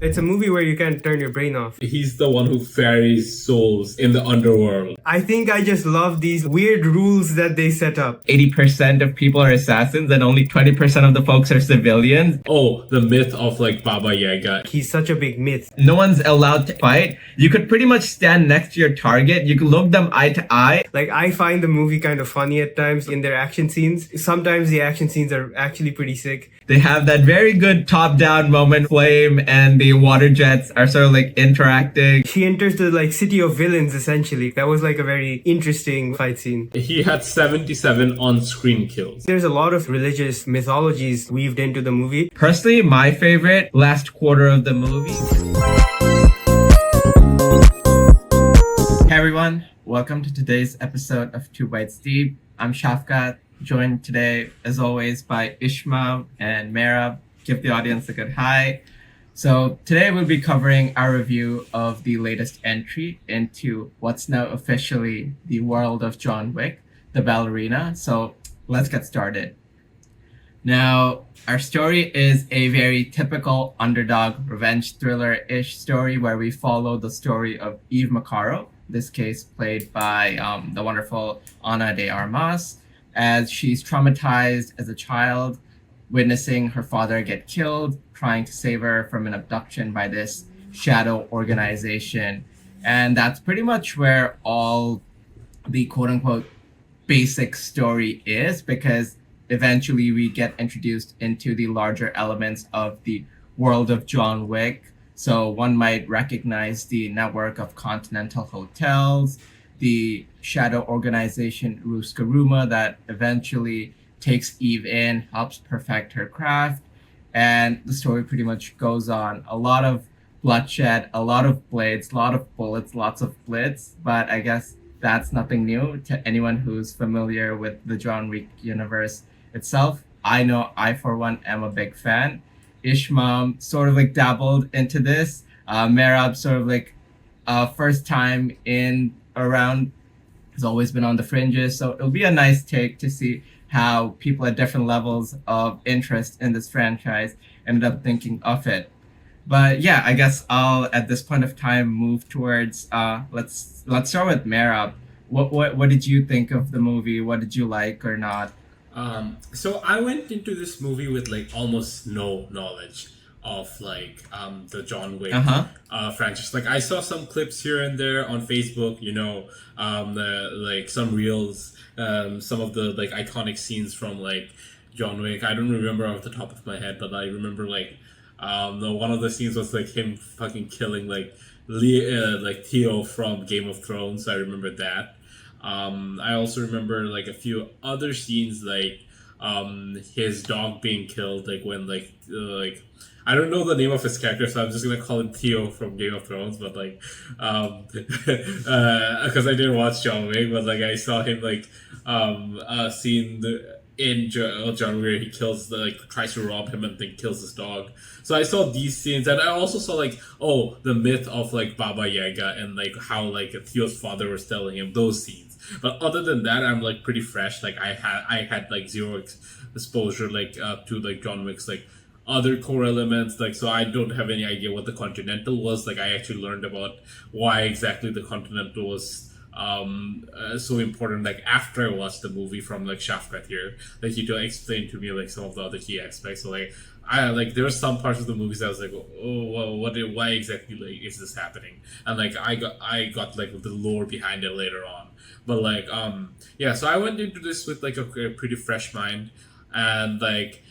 It's a movie where you can't turn your brain off. He's the one who ferries souls in the underworld. I think I just love these weird rules that they set up. 80% of people are assassins and only 20% of the folks are civilians. Oh, the myth of like Baba Yaga. He's such a big myth. No one's allowed to fight. You could pretty much stand next to your target. You could look them eye to eye. Like, I find the movie kind of funny at times in their action scenes. Sometimes the action scenes are actually pretty sick. They have that very good top-down moment. Flame and the water jets are sort of like interacting. She enters the like city of villains essentially. That was like a very interesting fight scene. He had 77 on-screen kills. There's a lot of religious mythologies weaved into the movie. Personally, my favorite, last quarter of the movie. Hey everyone, welcome to today's episode of 2 Bytes Deep. I'm Shafkat, joined today as always by Ishmael and Merab. Give the audience a good hi. So today we'll be covering our review of the latest entry into what's now officially the world of John Wick, the Ballerina. So let's get started. Now, our story is a very typical underdog revenge thriller-ish story where we follow the story of Eve Macaro, this case played by the wonderful Ana de Armas, as she's traumatized as a child, witnessing her father get killed, trying to save her from an abduction by this shadow organization. And that's pretty much where all the quote-unquote basic story is, because eventually we get introduced into the larger elements of the world of John Wick. So one might recognize the network of continental hotels, the shadow organization Ruskaruma that eventually takes Eve in, helps perfect her craft, and the story pretty much goes on. A lot of bloodshed, a lot of blades, a lot of bullets, lots of blitz, but I guess that's nothing new to anyone who's familiar with the John Wick universe itself. I know I, for one, am a big fan. Ishmael sort of like dabbled into this. Merab sort of like first time in around, has always been on the fringes. So it'll be a nice take to see how people at different levels of interest in this franchise ended up thinking of it. But yeah, I guess I'll at this point of time move towards let's start with Merab. What did you think of the movie? What did you like or not? So I went into this movie with like almost no knowledge of like the John Wick franchise. Like I saw some clips here and there on Facebook, like some reels, some of the like iconic scenes from like John Wick. I don't remember off the top of my head, but I remember like one of the scenes was like him fucking killing like Theo from Game of Thrones. I remember that. I also remember like a few other scenes, like his dog being killed, like when like I don't know the name of his character, so I'm just gonna call him Theo from Game of Thrones. But like, because I didn't watch John Wick, but like I saw him like scene in John Wick, he kills tries to rob him and then kills his dog. So I saw these scenes, and I also saw like the myth of like Baba Yaga and like how like Theo's father was telling him those scenes. But other than that, I'm like pretty fresh. Like I had like zero exposure to like John Wick's like other core elements. Like so, I don't have any idea what the Continental was. Like I actually learned about why exactly the Continental was so important like after I watched the movie from like Shafkat here. Like he explained to me like some of the other key aspects. So like I like there were some parts of the movies that I was like, oh well, why exactly like is this happening? And like I got like the lore behind it later on. But like yeah, so I went into this with like a pretty fresh mind, and like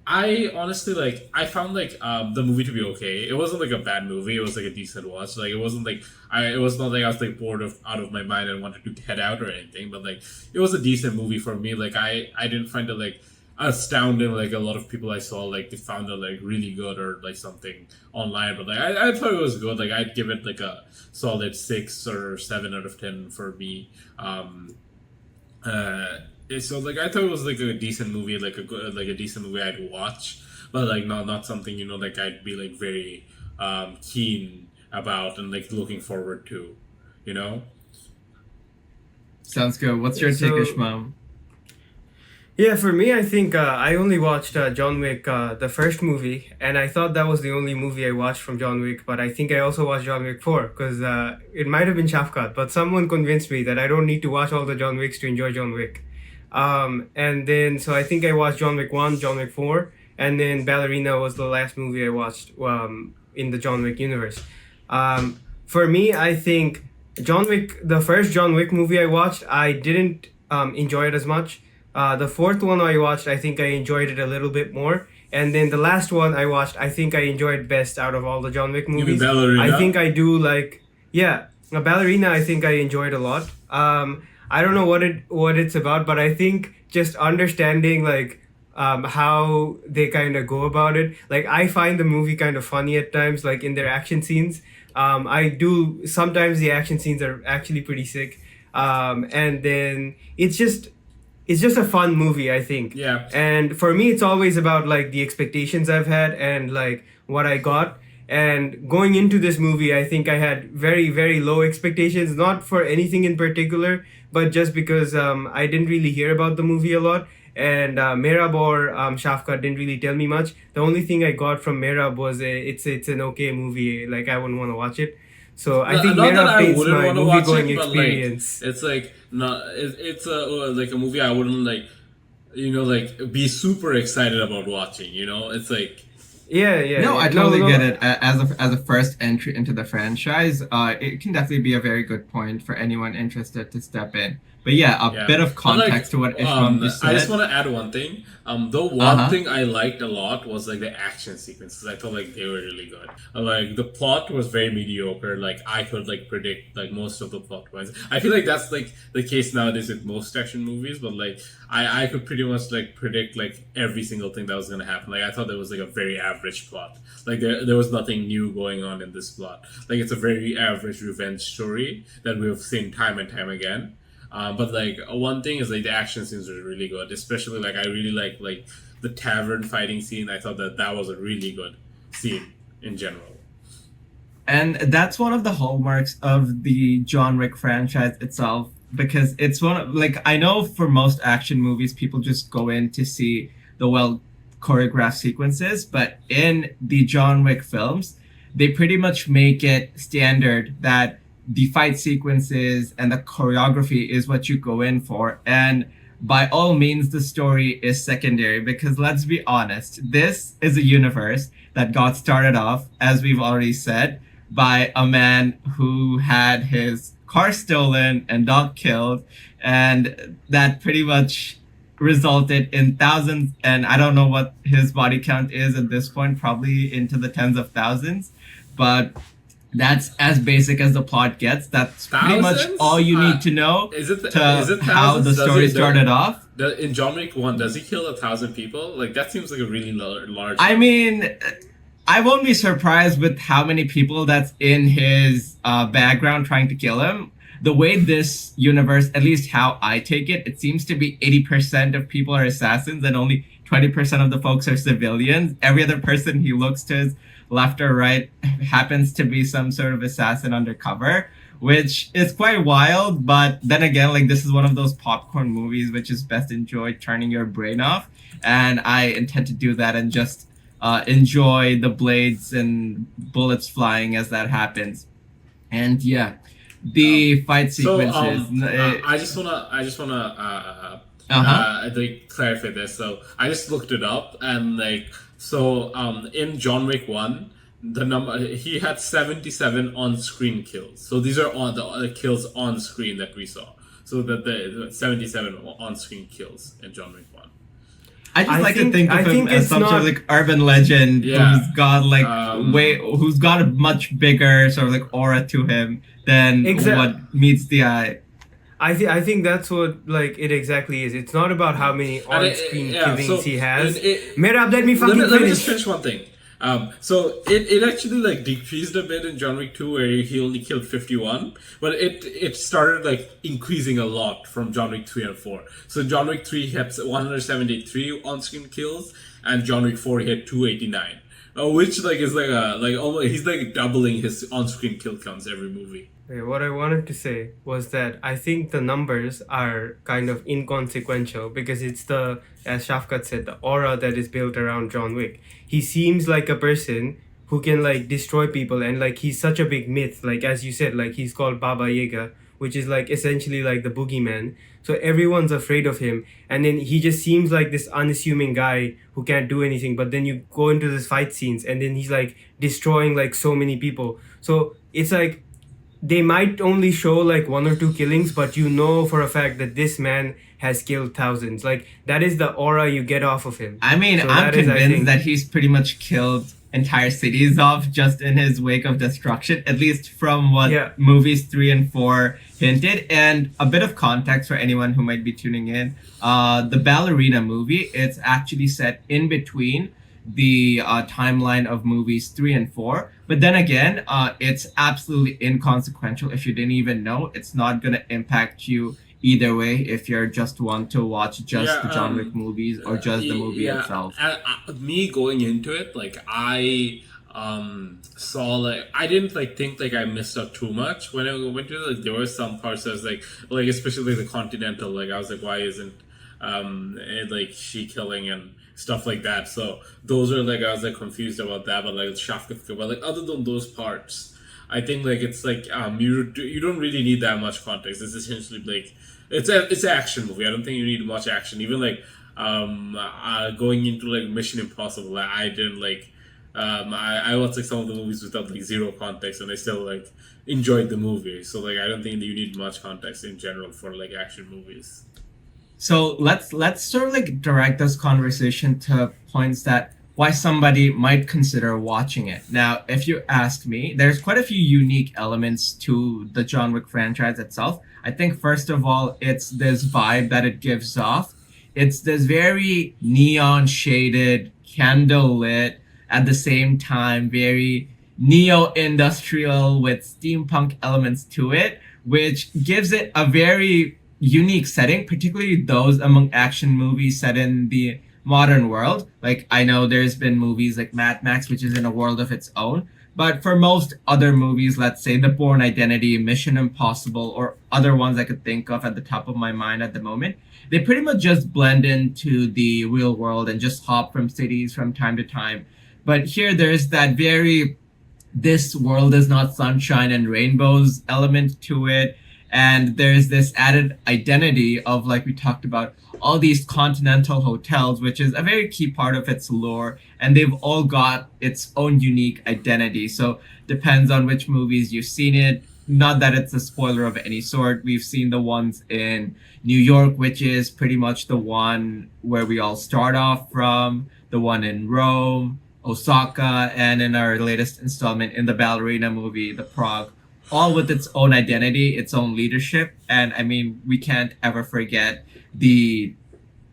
I honestly like I found like the movie to be okay. It wasn't like a bad movie. It was like a decent watch. Like it wasn't like it was not like I was like bored out of my mind and wanted to head out or anything. But like it was a decent movie for me. Like I didn't find it like astounding like a lot of people I saw like they found it like really good or like something online. But like I thought it was good. Like I'd give it like a solid 6 or 7 out of 10 for me. So like I thought it was like a decent movie, like a decent movie I'd watch, but like not something like I'd be like very keen about and like looking forward to, Sounds good. What's your take, Ishmael? Yeah, for me, I think I only watched John Wick, the first movie, and I thought that was the only movie I watched from John Wick. But I think I also watched John Wick 4 because it might have been Shafkat, but someone convinced me that I don't need to watch all the John Wicks to enjoy John Wick. And then, so I think I watched John Wick 1, John Wick 4, and then Ballerina was the last movie I watched in the John Wick universe. For me, I think John Wick, the first John Wick movie I watched, I didn't enjoy it as much. The fourth one I watched, I think I enjoyed it a little bit more. And then the last one I watched, I think I enjoyed best out of all the John Wick You mean movies. Ballerina? I think I do like, yeah, Ballerina. I think I enjoyed a lot. I don't know what it's about, but I think just understanding like how they kind of go about it. Like I find the movie kind of funny at times, like in their action scenes. I do sometimes the action scenes are actually pretty sick. And then it's just a fun movie, I think. Yeah. And for me, it's always about like the expectations I've had and like what I got. And going into this movie, I think I had very, very low expectations, not for anything in particular, but just because I didn't really hear about the movie a lot. And Merab or Shafkat didn't really tell me much. The only thing I got from Merab was it's an okay movie. Like I wouldn't want to watch it. So I think Not that Merab I paints wouldn't my want to movie watch going it, but experience. like it's like not it's a like a movie I wouldn't like like be super excited about watching. It's like Yeah, yeah. No, Yeah. I totally get it. As a first entry into the franchise, it can definitely be a very good point for anyone interested to step in. But yeah, a yeah. bit of But like context to what Ishmael just I just said. want to add one thing. The one Uh-huh. thing I liked a lot was like the action sequences. I felt like they were really good. Like the plot was very mediocre. Like I could like predict like most of the plot points. I feel like that's like the case nowadays with most action movies. But like I could pretty much like predict like every single thing that was gonna happen. Like I thought there was like a very average plot. Like there was nothing new going on in this plot. Like it's a very average revenge story that we've seen time and time again. But like one thing is like the action scenes were really good, especially like I really like the tavern fighting scene. I thought that was a really good scene in general. And that's one of the hallmarks of the John Wick franchise itself, because it's one of, like, I know for most action movies, people just go in to see the well choreographed sequences, but in the John Wick films, they pretty much make it standard that the fight sequences and the choreography is what you go in for. And by all means, the story is secondary, because let's be honest, this is a universe that got started off, as we've already said, by a man who had his car stolen and dog killed, and that pretty much resulted in thousands, and I don't know what his body count is at this point, probably into the tens of thousands, but that's as basic as the plot gets. That's pretty much Thousands? all you need to know Is it to how thousands? the story started off. In John Wick 1, does he kill 1,000 people? Like that seems like a really large. I mean, I won't be surprised with how many people that's in his background trying to kill him. The way this universe, at least how I take it, it seems to be 80% of people are assassins and only 20% of the folks are civilians. Every other person he looks to his left or right happens to be some sort of assassin undercover, which is quite wild. But then again, like, this is one of those popcorn movies which is best enjoyed turning your brain off. And I intend to do that and just enjoy the blades and bullets flying as that happens. And yeah, the fight sequences. I just wanna like clarify this. So I just looked it up, and like in John Wick 1, the number he had 77 on-screen kills. So these are on the kills on screen that we saw. So that the 77 on-screen kills in John Wick 1. I just I like think- to think I of him think as it's some sort of not- like urban legend Yeah. who's got like who's got a much bigger sort of like aura to him than what meets the eye. I think that's what like it exactly is. It's not about how many on-screen killings he has. Merab, let me fucking let me just finish. finish one thing. So it actually like decreased a bit in John Wick 2, where he only killed 51, but it started like increasing a lot from John Wick 3 and 4. So John Wick 3 had 173 on-screen kills, and John Wick 4 he had 289. which like is like a like almost he's like doubling his on-screen kill counts every movie. Okay, what I wanted to say was that I think the numbers are kind of inconsequential because it's the, as Shafkat said, the aura that is built around John Wick. He seems like a person who can like destroy people, and like he's such a big myth. Like as you said, like he's called Baba Yaga, which is like essentially like the boogeyman. So everyone's afraid of him, and then he just seems like this unassuming guy who can't do anything. But then you go into this fight scenes, and then he's like destroying like so many people. So it's like they might only show like one or two killings, but you know for a fact that this man has killed thousands. Like that is the aura you get off of him. I mean, So I'm that is, I convinced think- that he's pretty much killed entire cities off just in his wake of destruction, at least from what Yeah. movies 3 and 4 hinted. And a bit of context for anyone who might be tuning in, the Ballerina movie, it's actually set in between the timeline of movies 3 and 4. But then again, it's absolutely inconsequential. If you didn't even know, it's not going to impact you either way if you're just want to watch just the John Wick movies or just the movie itself. Me going into it, like I saw like I didn't like think like I missed out too much when I went to it. Like there were some parts that was like especially the Continental, like I was like, why isn't like she killing and stuff like that. So those are like I was like confused about that, but like Shafkat, but like other than those parts, I think like it's like you don't really need that much context. It's essentially like it's an action movie. I don't think you need much action. Even like going into like Mission Impossible, like, I didn't like I watched like some of the movies without like zero context, and I still like enjoyed the movie. So like I don't think that you need much context in general for like action movies. So let's sort of like direct this conversation to points that why somebody might consider watching it. Now, if you ask me, there's quite a few unique elements to the John Wick franchise itself. I think first of all, it's this vibe that it gives off. It's this very neon shaded, candle lit, at the same time, very neo-industrial with steampunk elements to it, which gives it a very unique setting, particularly those among action movies set in the modern world. Like I know there's been movies like Mad Max, which is in a world of its own. But for most other movies, let's say The Bourne Identity, Mission Impossible, or other ones I could think of at the top of my mind at the moment, they pretty much just blend into the real world and just hop from cities from time to time. But here there's that very, this world is not sunshine and rainbows element to it. And there's this added identity of, like we talked about, all these continental hotels, which is a very key part of its lore. And they've all got its own unique identity. So depends on which movies you've seen it. Not that it's a spoiler of any sort. We've seen the ones in New York, which is pretty much the one where we all start off from. The one in Rome, Osaka, and in our latest installment in the Ballerina movie, the Prague. All with its own identity, its own leadership. And I mean, we can't ever forget the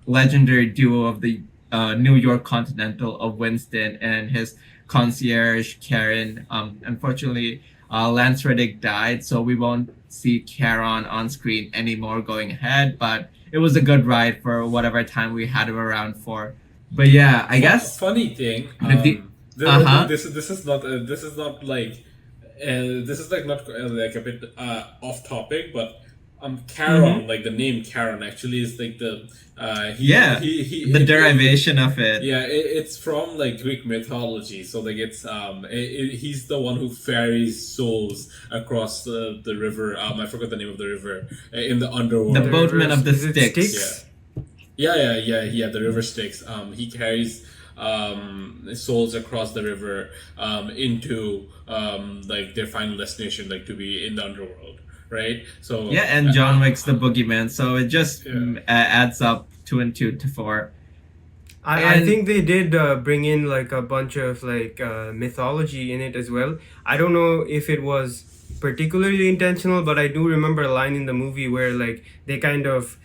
legendary duo of the New York Continental of Winston and his concierge, Karen. Unfortunately, Lance Reddick died, so we won't see Karen on screen anymore going ahead. But it was a good ride for whatever time we had him around for. But yeah, I guess... Funny thing, this is not like... this is like not like a bit off topic, but Charon, like the name Charon actually is like the the derivation of it. Yeah, it's from like Greek mythology. So like it's he's the one who ferries souls across the river. I forgot the name of the river in the underworld. The boatman of the Is it Styx. Styx? Yeah. The river Styx. He carries souls across the river into like their final destination, like to be in the underworld, right? So Yeah, and John Wick's the boogeyman, so it just adds up 2 and 2 to 4. I think they did bring in like a bunch of like mythology in it as well. I don't know if it was particularly intentional, but I do remember a line in the movie where like they kind of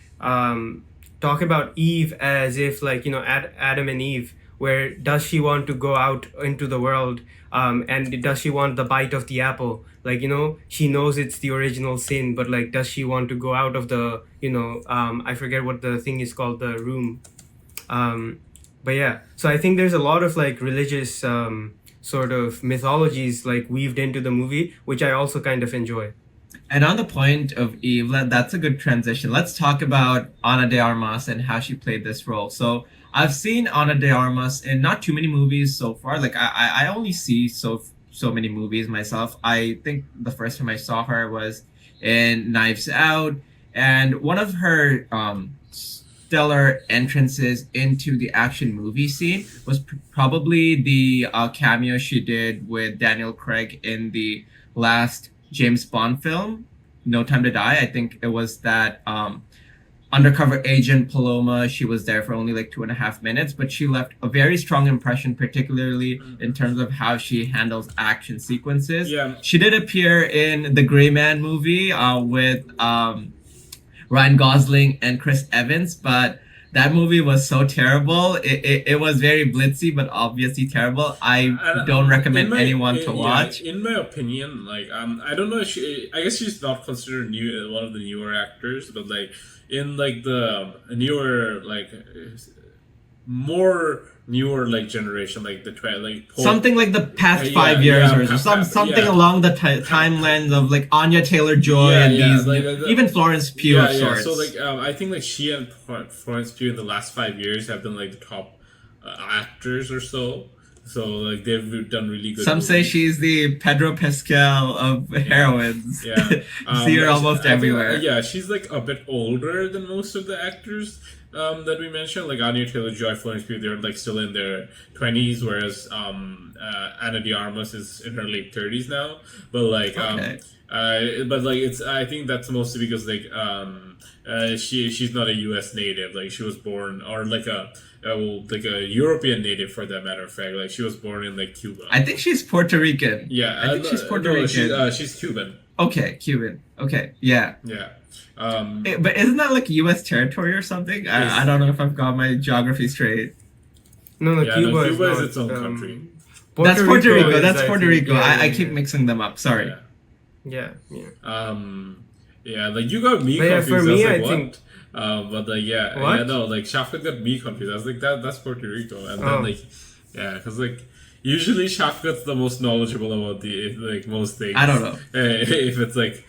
talk about Eve as if like, you know, Adam and Eve, where does she want to go out into the world and does she want the bite of the apple? Like, you know, she knows it's the original sin, but like does she want to go out of the, you know, I forget what the thing is called, the room, But yeah, so I think there's a lot of like religious sort of mythologies like weaved into the movie, which I also kind of enjoy. And on the point of Eve, that's a good transition. Let's talk about Ana de Armas and how she played this role. So I've seen Ana de Armas in not too many movies so far. Like I only see so many movies myself. I think the first time I saw her was in Knives Out, and one of her stellar entrances into the action movie scene was probably the cameo she did with Daniel Craig in the last James Bond film, No Time to Die. I think it was that undercover agent Paloma. She was there for only like 2.5 minutes, but she left a very strong impression, particularly in terms of how she handles action sequences. Yeah. She did appear in the Gray Man movie with Ryan Gosling and Chris Evans, but that movie was so terrible. It was very blitzy, but obviously terrible. I don't recommend anyone to watch. In my opinion, like I don't know. I guess she's not considered one of the newer actors, but like in like the newer like more newer like generation, like the something like the past 5 years or something along the timelines of like Anya Taylor-Joy and these like, even Florence Pugh of sorts. So like I think like she and Florence Pugh in the last 5 years have been like the top actors or so. So like they've done really good. Some say she's the Pedro Pascal of heroines. Yeah, see her almost everywhere. Yeah, she's like a bit older than most of the actors that we mentioned. Like Anya Taylor-Joy, Florence Pugh, they're like still in their 20s, whereas Ana de Armas is in her late 30s now. But like it's I think that's mostly because like she's not a U.S. native. Like she was born or like a European native for that matter of fact. Like she was born in like Cuba. I think she's Puerto Rican. Yeah, I think she's Puerto Rican. She's Cuban. Okay, Cuban. Okay, yeah. Yeah. But isn't that like U.S. territory or something? I don't know if I've got my geography straight. No, Cuba is is its own country. That's Puerto Rico. That's Puerto Rico. I keep mixing them up. Sorry. Yeah. Yeah, like you got me confused. For me, I was like, I think. But like What? like Shafka got me confused. I was like that's Puerto Rico, and then like because like usually Shafkat's the most knowledgeable about the like most things. I don't know if it's like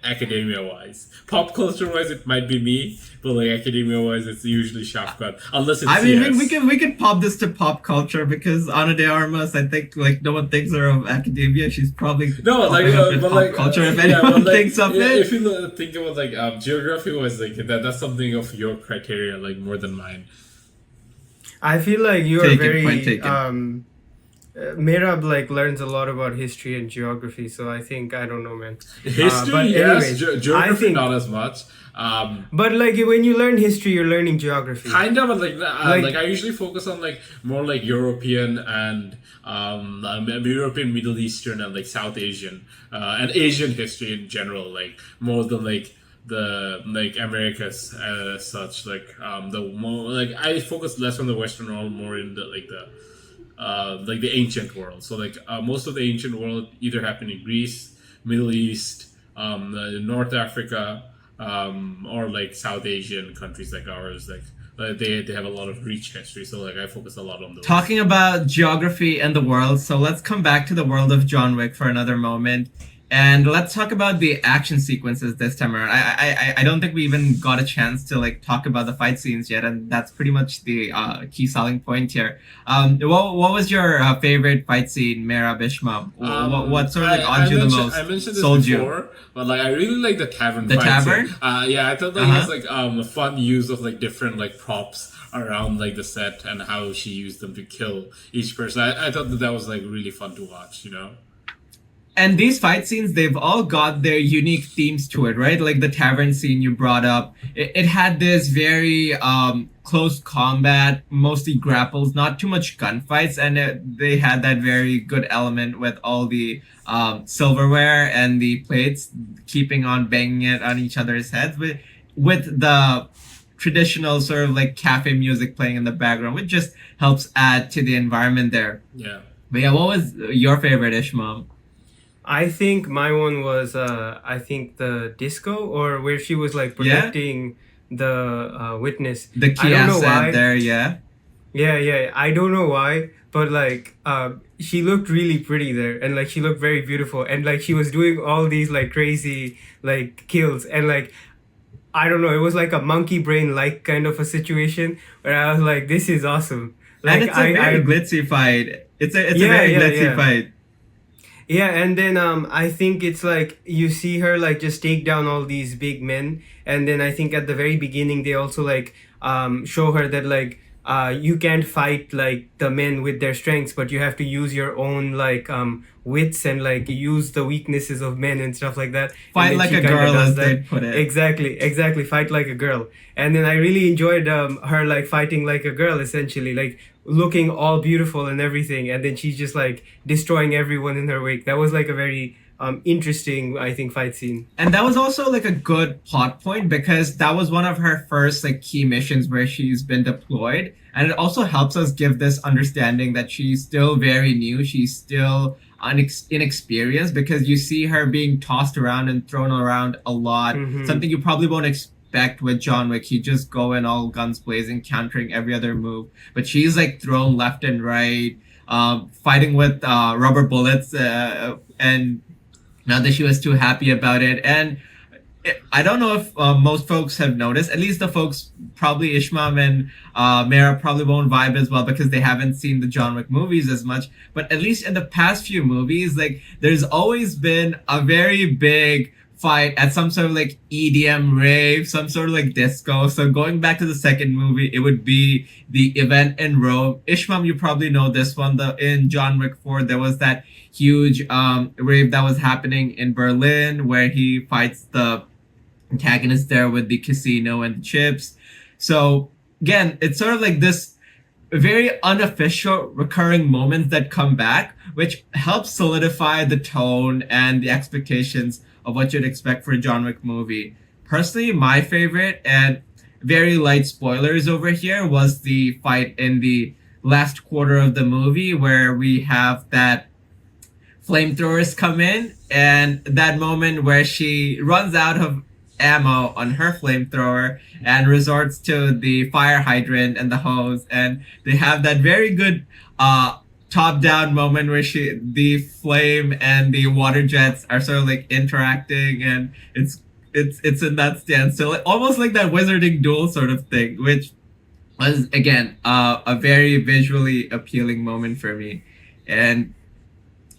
academia wise. Pop culture wise, it might be me, but like academia wise, it's usually Shafkat. Unless it's we can pop this to pop culture because Ana de Armas, I think like no one thinks her of academia. She's probably but pop like culture if anyone thinks of it. If you think about like geography wise, like that's something of your criteria, like more than mine. I feel like you are very Merab like learns a lot about history and geography, so I think I don't know, man. History, yes, geography not as much. But like when you learn history, you're learning geography. Kind of like I usually focus on like more like European and European, Middle Eastern, and like South Asian and Asian history in general, like more than like the like Americas as such. Like the more like I focus less on the Western world, more in the like the ancient world. So like most of the ancient world either happened in Greece, Middle East, North Africa, or like South Asian countries like ours. Like they have a lot of rich history. So like I focus a lot on those. Talking about geography and the world, so let's come back to the world of John Wick for another moment. And let's talk about the action sequences this time around. I don't think we even got a chance to like talk about the fight scenes yet, and that's pretty much the key selling point here. What was your favorite fight scene, Merab Ishmael? What sort of like on you the most? I mentioned this sold before, you? but like I really like the tavern. The fight tavern? Scene. I thought that was like a fun use of like different like props around like the set and how she used them to kill each person. I thought that was like really fun to watch. You know. And these fight scenes, they've all got their unique themes to it, right? Like the tavern scene you brought up. It had this very close combat, mostly grapples, not too much gunfights. And they had that very good element with all the silverware and the plates keeping on banging it on each other's heads. With the traditional sort of like cafe music playing in the background, which just helps add to the environment there. Yeah. But yeah, what was your favorite, Ishmael? I think my one was I think the disco, or where she was like protecting the witness. The key asset there, yeah. Yeah. I don't know why, but like, she looked really pretty there, and like she looked very beautiful, and like she was doing all these like crazy like kills, and like I don't know, it was like a monkey brain like kind of a situation where I was like, this is awesome. And Like it's a very glitzy fight. It's a yeah, very yeah, glitzy yeah. fight. Yeah, and then I think it's like you see her like just take down all these big men, and then I think at the very beginning they also like show her that like you can't fight like the men with their strengths, but you have to use your own like wits and like use the weaknesses of men and stuff like that. And Fight then like she a kind of girl, does as that. they'd put it. Exactly, fight like a girl. And then I really enjoyed her like fighting like a girl, essentially, like looking all beautiful and everything, and then she's just like destroying everyone in her wake. That was like a very interesting, I think, fight scene. And that was also like a good plot point because that was one of her first like key missions where she's been deployed. And it also helps us give this understanding that she's still very new. She's still inexperienced because you see her being tossed around and thrown around a lot. Mm-hmm. Something you probably won't expect with John Wick. He just go in all guns blazing, countering every other move. But she's like thrown left and right, fighting with rubber bullets, and not that she was too happy about it. And I don't know if most folks have noticed, at least the folks, probably Ishmael and Mara probably won't vibe as well because they haven't seen the John Wick movies as much. But at least in the past few movies, like there's always been a very big fight at some sort of like EDM rave, some sort of like disco. So going back to the second movie, it would be the event in Rome. Ishmael, you probably know this one. In John Wick 4, there was that huge rave that was happening in Berlin where he fights the antagonist there with the casino and the chips. So again, it's sort of like this very unofficial recurring moments that come back, which helps solidify the tone and the expectations of what you'd expect for a John Wick movie. Personally, my favorite, and very light spoilers over here, was the fight in the last quarter of the movie where we have that flamethrowers come in and that moment where she runs out of ammo on her flamethrower and resorts to the fire hydrant and the hose, and they have that very good top down moment where the flame and the water jets are sort of like interacting, and it's in that standstill, almost like that wizarding duel sort of thing, which was again a very visually appealing moment for me. And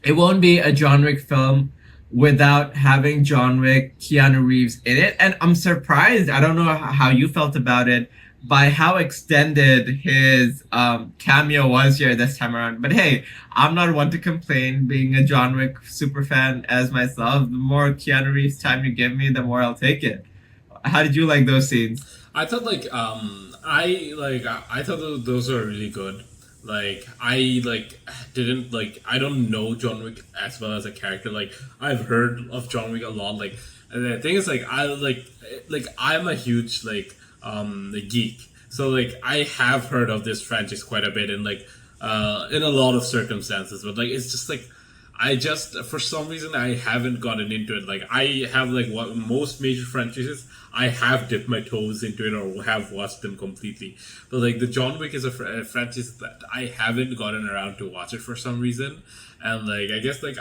it won't be a John Wick film without having John Wick, Keanu Reeves in it. And I'm surprised, I don't know how you felt about it, by how extended his cameo was here this time around. But hey, I'm not one to complain, being a John Wick super fan as myself. The more Keanu Reeves time you give me, the more I'll take it. How did you like those scenes? I thought I thought those were really good. Like I like didn't like I don't know John Wick as well as a character. Like I've heard of John Wick a lot. Like and the thing is like I'm a huge geek. So like I have heard of this franchise quite a bit and like in a lot of circumstances. But like it's just like I just for some reason I haven't gotten into it. Like I have like what most major franchises I have dipped my toes into it or have watched them completely. But like the John Wick is a franchise that I haven't gotten around to watch it for some reason. And like I guess like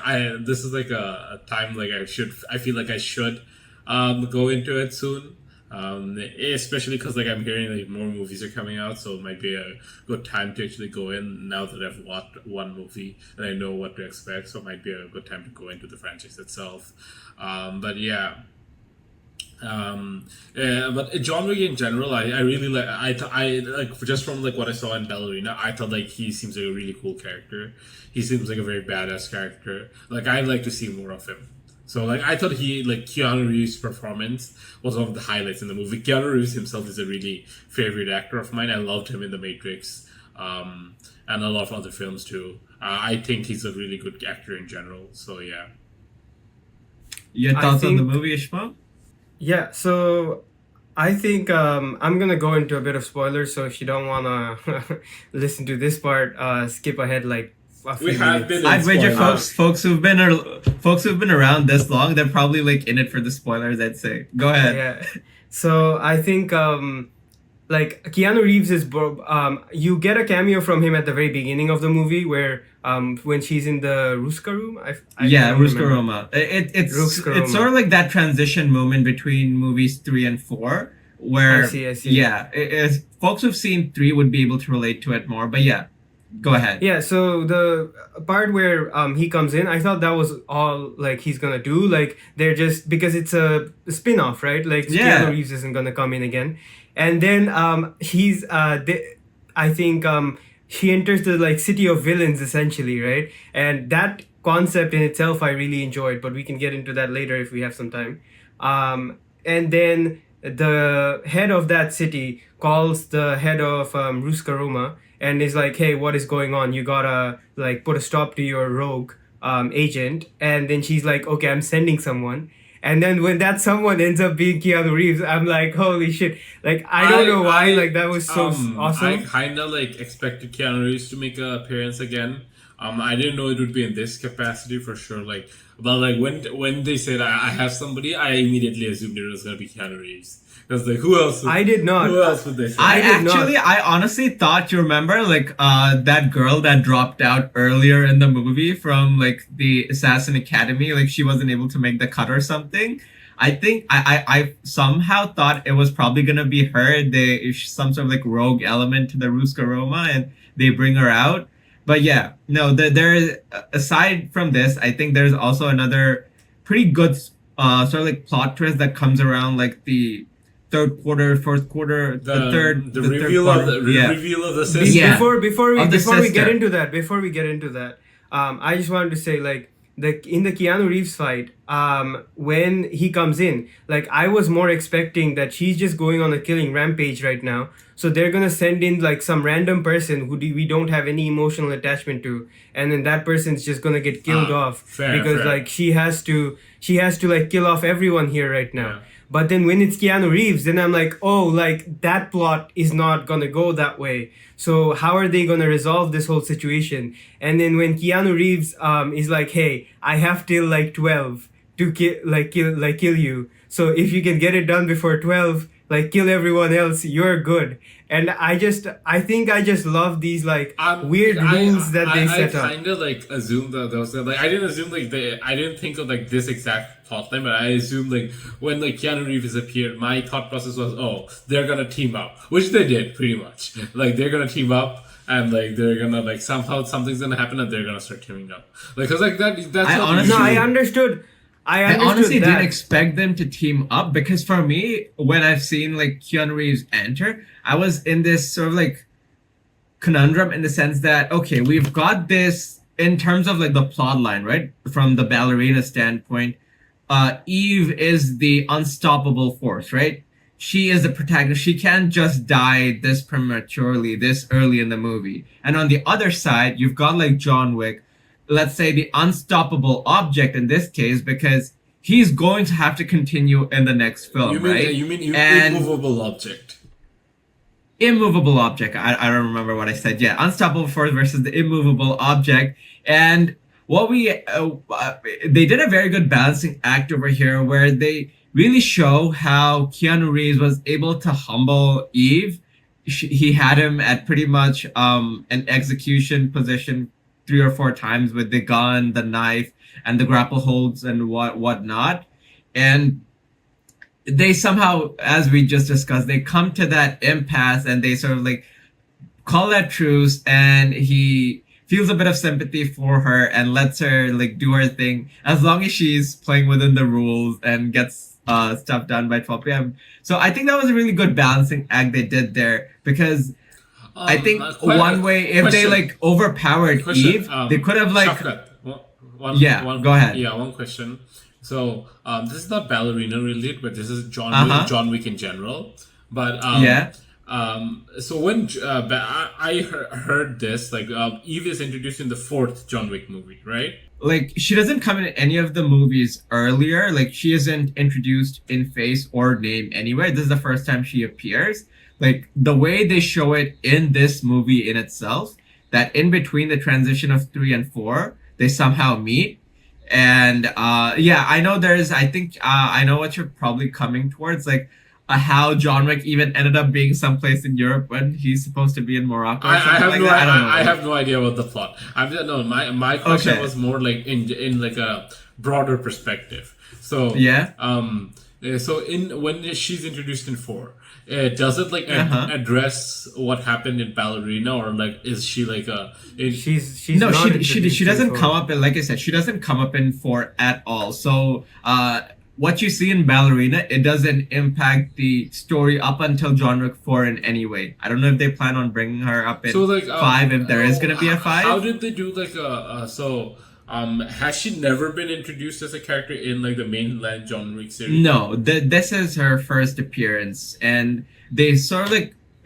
this is like a time like I feel like I should go into it soon. Especially because like I'm hearing like more movies are coming out, so it might be a good time to actually go in now that I've watched one movie and I know what to expect. So it might be a good time to go into the franchise itself. But yeah. But John Wick in general, I really like. I like just from like what I saw in Ballerina, I thought like he seems like a really cool character. He seems like a very badass character. Like I'd like to see more of him. So like I thought Keanu Reeves' performance was one of the highlights in the movie. Keanu Reeves himself is a really favorite actor of mine. I loved him in The Matrix, and a lot of other films too. I think he's a really good actor in general. So yeah. Your thoughts on the movie, Ishmael? Yeah, so I think I'm gonna go into a bit of spoilers. So if you don't wanna listen to this part, skip ahead like a few We have minutes. been in I'd wager spoilers. folks who've been around this long, they're probably like in it for the spoilers. I'd say. Go ahead. Yeah. So I think like Keanu Reeves is you get a cameo from him at the very beginning of the movie where when she's in the Ruska room. I Yeah, don't remember. Ruskaroma. Ruskaroma. It's sort of like that transition moment between movies 3 and 4, where I see. yeah, folks who've seen 3 would be able to relate to it more. But yeah, go ahead. Yeah, so the part where he comes in, I thought that was all like he's gonna do. Like they're just because it's a spin-off, right? Like Yeah. Keanu Reeves isn't gonna come in again, and then I think he enters the like city of villains essentially, right? And that concept in itself I really enjoyed, but we can get into that later if we have some time. And then the head of that city calls the head of Ruska Roma and is like, hey, what is going on? You gotta like put a stop to your rogue agent. And then she's like, okay, I'm sending someone. And then when that someone ends up being Keanu Reeves, I'm like, holy shit. Like, I don't know why, like, that was so awesome. I kind of, like, expected Keanu Reeves to make an appearance again. I didn't know it would be in this capacity for sure. Like, but, like, when they said I have somebody, I immediately assumed it was going to be Keanu Reeves. Because, like, who else? I did not. Who else would they say? I honestly thought, you remember, like, that girl that dropped out earlier in the movie from, like, the Assassin Academy, like, she wasn't able to make the cut or something. I think I somehow thought it was probably gonna be her. Some sort of like rogue element to the Ruska Roma, and they bring her out. But yeah, no, there is, aside from this, I think there's also another pretty good sort of like plot twist that comes around like the third quarter, fourth quarter, the reveal third of the yeah. reveal of the system. Yeah. Before we sister. get into that, I just wanted to say like in the Keanu Reeves fight, when he comes in, like I was more expecting that she's just going on a killing rampage right now. So they're gonna send in like some random person we don't have any emotional attachment to, and then that person's just gonna get killed off because like she has to like kill off everyone here right now. Yeah. But then when it's Keanu Reeves, then I'm like, oh, like that plot is not gonna go that way. So how are they gonna resolve this whole situation? And then when Keanu Reeves is like, hey, I have till like 12 to kill you. So if you can get it done before 12, like kill everyone else, you're good. And I think I just love these like weird rules that they set up. I kind of like assumed that those like I didn't assume like I didn't think of like this exact plotline, but I assumed like when like Keanu Reeves appeared, my thought process was, oh, they're gonna team up, which they did pretty much. Like they're gonna team up. And like they're gonna like somehow something's gonna happen and they're gonna start teaming up. Like cause like that's I understood. I honestly that. didn't expect them to team up because for me, when I've seen like Keanu Reeves enter, I was in this sort of like conundrum in the sense that, okay, we've got this in terms of like the plot line, right? From the Ballerina standpoint, Eve is the unstoppable force, right? She is the protagonist. She can't just die this prematurely, this early in the movie. And on the other side, you've got like John Wick, let's say the unstoppable object in this case, because he's going to have to continue in the next film, right? You mean immovable object. Immovable object. I don't remember what I said. Yeah, unstoppable force versus the immovable object. And what they did a very good balancing act over here where they really show how Keanu Reeves was able to humble Eve. He had him at pretty much an execution position 3 or 4 times with the gun, the knife, and the grapple holds and whatnot. And they somehow, as we just discussed, they come to that impasse and they sort of like call that truce, and he feels a bit of sympathy for her and lets her like do her thing as long as she's playing within the rules and gets stuff done by 12 p.m. So I think that was a really good balancing act they did there, because I think one way, if they like overpowered Eve, they could have like go ahead. Yeah, one question. So this is not Ballerina related, but this is John Wick in general. But so when I heard this, like Eve is introduced in the 4th John Wick movie, right? Like she doesn't come in any of the movies earlier. Like she isn't introduced in face or name anywhere. This is the first time she appears. Like the way they show it in this movie in itself, that in between the transition of 3 and 4, they somehow meet. And I know I think I know what you're probably coming towards. Like how John Wick even ended up being someplace in Europe when he's supposed to be in Morocco. Or something like that. I don't know. I have no idea what the plot. No, my question Okay. was more like in like a broader perspective. So Yeah. So in when she's introduced in 4, does it like address what happened in Ballerina, or like is she like a? She's No, not she doesn't introduced come up in, like I said, she doesn't come up in 4 at all. So what you see in Ballerina, it doesn't impact the story up until John Wick 4 in any way. I don't know if they plan on bringing her up in So like 5, if there is going to be a 5. How did they do like has she never been introduced as a character in like the mainland John Wick series? No, this is her first appearance, and they sort of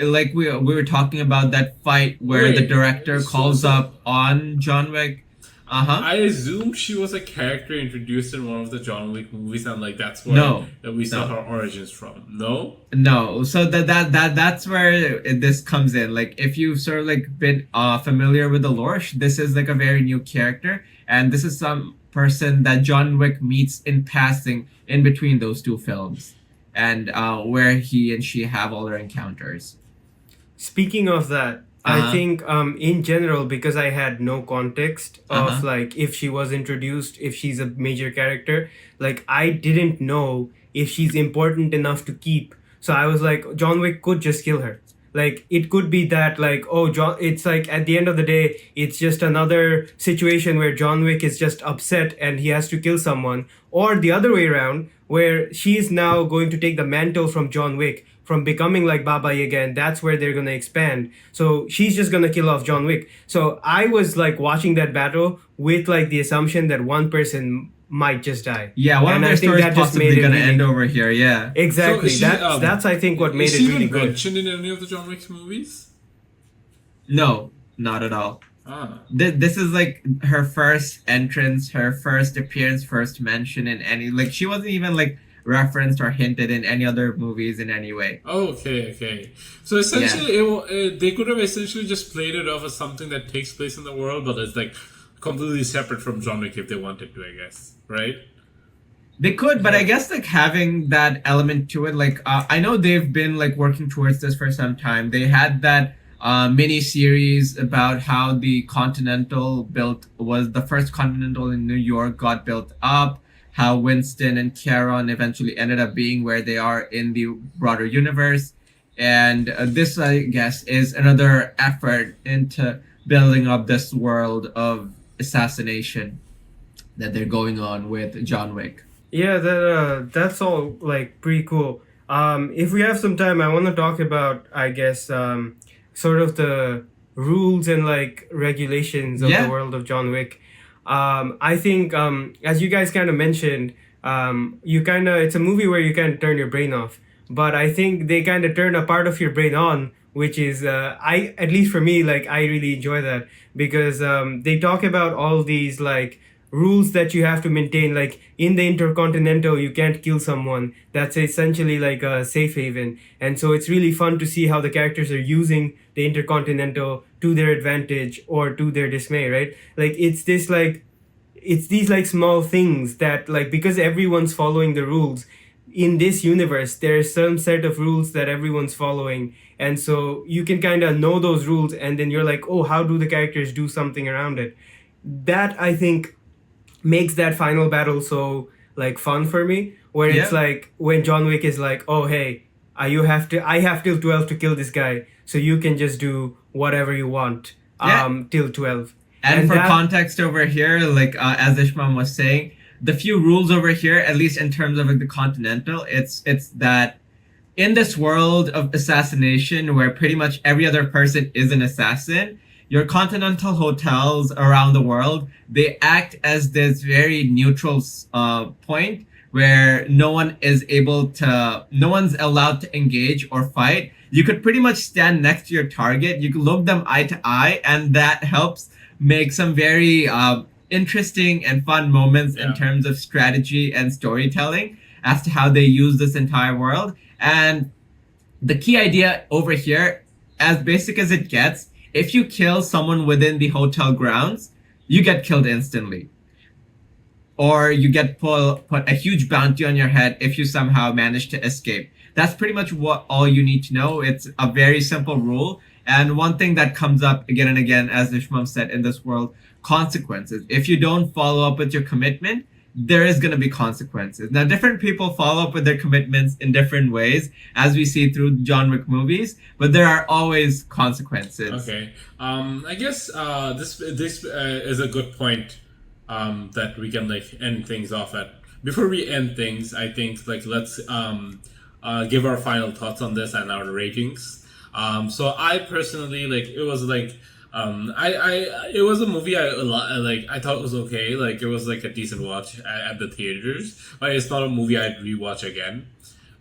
like we were talking about that fight where the Wait, director so- calls so- up on John Wick. I assumed she was a character introduced in one of the John Wick movies, and like that's where No. that we saw No. her origins from. No. No, so that's where this comes in. Like, if you've sort of like been familiar with the lore, this is like a very new character, and this is some person that John Wick meets in passing in between those 2 films, and where he and she have all their encounters. Speaking of that, I think in general, because I had no context of like if she was introduced, if she's a major character, like I didn't know if she's important enough to keep. So I was like, John Wick could just kill her. Like it could be that like, oh, it's like at the end of the day, it's just another situation where John Wick is just upset and he has to kill someone, or the other way around, where she's now going to take the mantle from John Wick, from becoming like Baba Yaga, and that's where they're gonna expand. So she's just gonna kill off John Wick. So I was like watching that battle with like the assumption that one person might just die. Yeah, one And of I their think stories that just possibly made it gonna really- end over here. Yeah. Exactly. So is she, That's I think what made is it she really even good. mentioned in any of the John Wick movies? No, not at all. Ah. This is like her first entrance, her first appearance, first mention in any, like, she wasn't even like referenced or hinted in any other movies in any way. Okay. So essentially, they could have essentially just played it off as something that takes place in the world, but it's like completely separate from John Wick if they wanted to, I guess, right? They could, but I guess like having that element to it, like I know they've been like working towards this for some time. They had that mini series about how the Continental was the first Continental in New York got built up, how Winston and Charon eventually ended up being where they are in the broader universe. And this, I guess, is another effort into building up this world of assassination that they're going on with John Wick. Yeah, that's all like pretty cool. If we have some time, I want to talk about, I guess, sort of the rules and like regulations of the world of John Wick. I think, as you guys kind of mentioned, it's a movie where you can turn your brain off. But I think they kind of turn a part of your brain on, which is, at least for me, like I really enjoy that because they talk about all these like rules that you have to maintain. Like in the Intercontinental, you can't kill someone. That's essentially like a safe haven. And so it's really fun to see how the characters are using the Intercontinental to their advantage or to their dismay, right? Like it's these like small things that like, because everyone's following the rules in this universe, there's some set of rules that everyone's following. And so you can kind of know those rules and then you're like, oh, how do the characters do something around it? That I think makes that final battle so like fun for me, where it's like when John Wick is like, oh hey, I have till 12 to kill this guy, so you can just do whatever you want till 12. And for context over here, like as Ishmael was saying, the few rules over here, at least in terms of like, the Continental, it's that in this world of assassination where pretty much every other person is an assassin, your Continental hotels around the world, they act as this very neutral point where no one's allowed to engage or fight. You could pretty much stand next to your target. You can look them eye to eye, and that helps make some very interesting and fun moments in terms of strategy and storytelling as to how they use this entire world. And the key idea over here, as basic as it gets, if you kill someone within the hotel grounds, you get killed instantly. or you get put a huge bounty on your head if you somehow manage to escape. That's pretty much what all you need to know. It's a very simple rule. And one thing that comes up again and again, as Ishmael said, in this world, consequences. If you don't follow up with your commitment, there is going to be consequences. Now, different people follow up with their commitments in different ways, as we see through John Wick movies, but there are always consequences. Okay. I guess this is a good point that we can like end things off at. Before we end things, I think like let's give our final thoughts on this and our ratings. So I personally like it was like it was a movie I thought it was okay. Like it was like a decent watch at the theaters, but it's not a movie I'd rewatch again.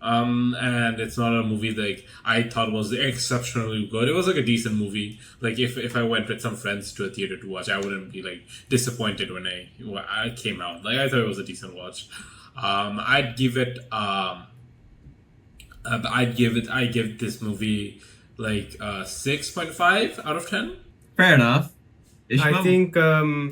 And it's not a movie like I thought was exceptionally good. It was like a decent movie. Like if I went with some friends to a theater to watch, I wouldn't be like disappointed when I came out. Like I thought it was a decent watch. I'd give this movie like 6.5 out of 10. Fair enough. Ishmael? I think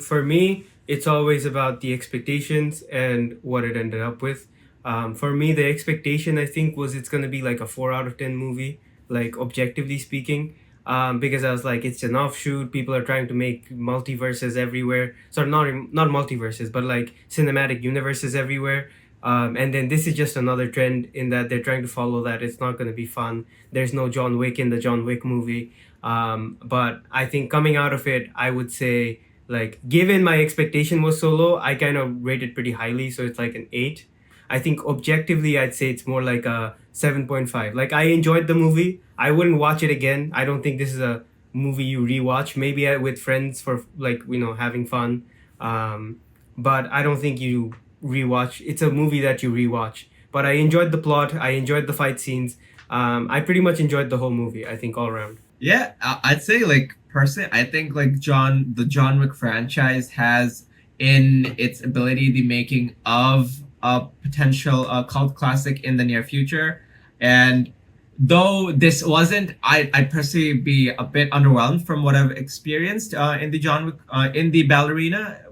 for me, it's always about the expectations and what it ended up with. For me, the expectation I think was it's gonna be like a 4 out of 10 movie, like objectively speaking, because I was like, it's an offshoot. People are trying to make multiverses everywhere. So not multiverses, but like cinematic universes everywhere. And then this is just another trend in that they're trying to follow that. It's not going to be fun. There's no John Wick in the John Wick movie. But I think coming out of it, I would say, like, given my expectation was so low, I kind of rated pretty highly. So it's like an 8. I think objectively, I'd say it's more like a 7.5. Like, I enjoyed the movie. I wouldn't watch it again. I don't think this is a movie you rewatch. Maybe with friends for, like, having fun. But I don't think you rewatch. It's a movie that you rewatch. But I enjoyed the plot. I enjoyed the fight scenes. I pretty much enjoyed the whole movie, I think, all around. Yeah, I'd say like personally, I think like the John Wick franchise has in its ability the making of a potential cult classic in the near future. And though this wasn't, I'd personally be a bit underwhelmed from what I've experienced in the John Wick, in the Ballerina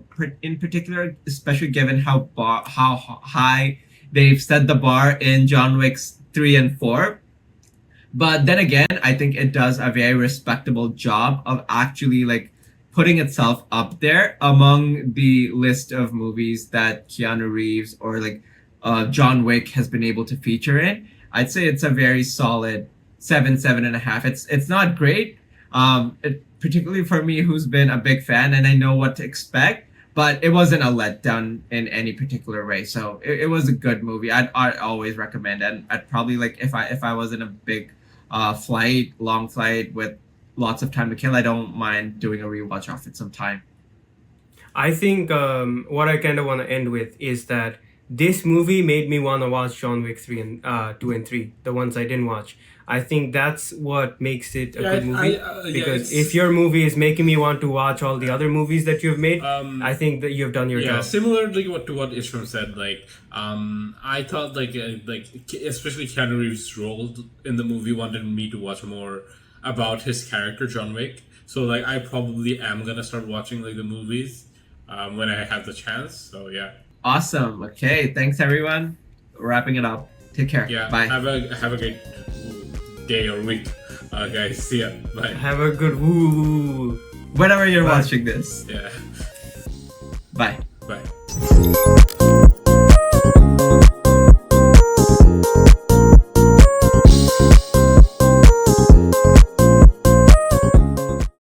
in particular, especially given how high they've set the bar in John Wick's 3 and 4. But then again, I think it does a very respectable job of actually like putting itself up there among the list of movies that Keanu Reeves or like John Wick has been able to feature in. I'd say it's a very solid 7.5. It's not great, particularly for me who's been a big fan and I know what to expect. But it wasn't a letdown in any particular way. So it was a good movie. I'd always recommend it. And I'd probably like if I was in a big long flight with lots of time to kill, I don't mind doing a rewatch of it sometime. I think what I kind of want to end with is that this movie made me want to watch John Wick 3 and 2 and 3, the ones I didn't watch. I think that's what makes it a good movie. Because if your movie is making me want to watch all the other movies that you've made, I think that you've done your job. Similarly to what Ishram said, like I thought like especially Keanu Reeves' role in the movie wanted me to watch more about his character John Wick. So like I probably am gonna start watching like the movies when I have the chance. So yeah. Awesome. Okay. Thanks everyone. Wrapping it up. Take care. Yeah. Bye. Have a great day or week, guys. See ya. Bye. Have a good woo. Whenever you're watching this. Yeah. Bye. Bye.